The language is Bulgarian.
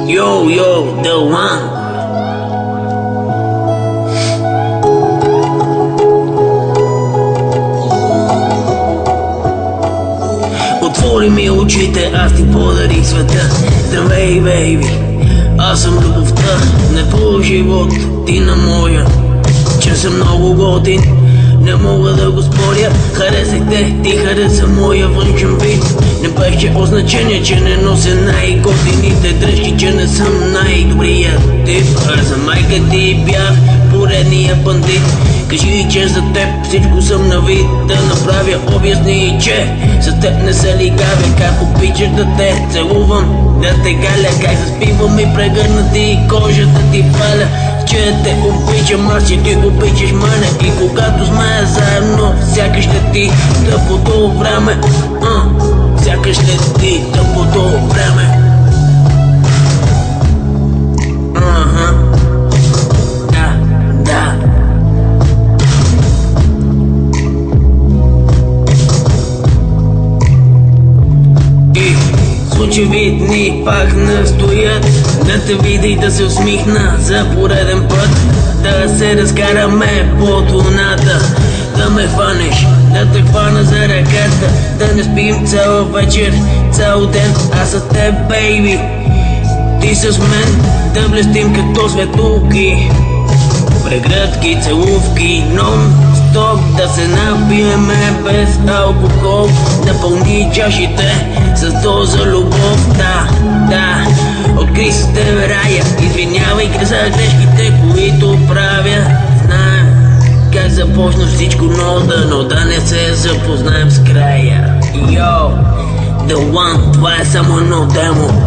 Yo, the one. Отвори ми очите, аз ти подарих света. Здравей, бейби, аз съм любовта на твоя живот, ти на моя. Че съм много готин, не мога да го споря. Харесах те, ти хареса моя външен вид. Не беше означение, че не нося най-готините дръжки, че не съм най-добрият тип. За майка ти бях поредния бандит. Кажи, че за теб всичко съм на вид. Да направя обясни, че с теб не се лигавя. Как обичаш да те целувам, да те галя, как заспивам и прегърнати кожата ти паля. Че те обичам аз и ти обичаш мене. И когато сме заедно, сякаш ще ти тъпото време. Сякаш ще ти тъпото време. Да. И очевидни пак настоят да те видя и да се усмихна за пореден път. Да се разкараме по луната, да ме хванеш, да те хвана за ръката. Да не спим цяла вечер, цял ден, аз с теб, бейби, ти с мен. Да блестим като светулки, прегръдки, целувки, нон-стоп. Да се напиеме без алкохол, напълни чашите с доза любов. Да, откри с тебе рая. Извинявай за грешките, които правя. Знаем как започна всичко, но да не се запознаем с края. Yo, the one, това е само едно демо.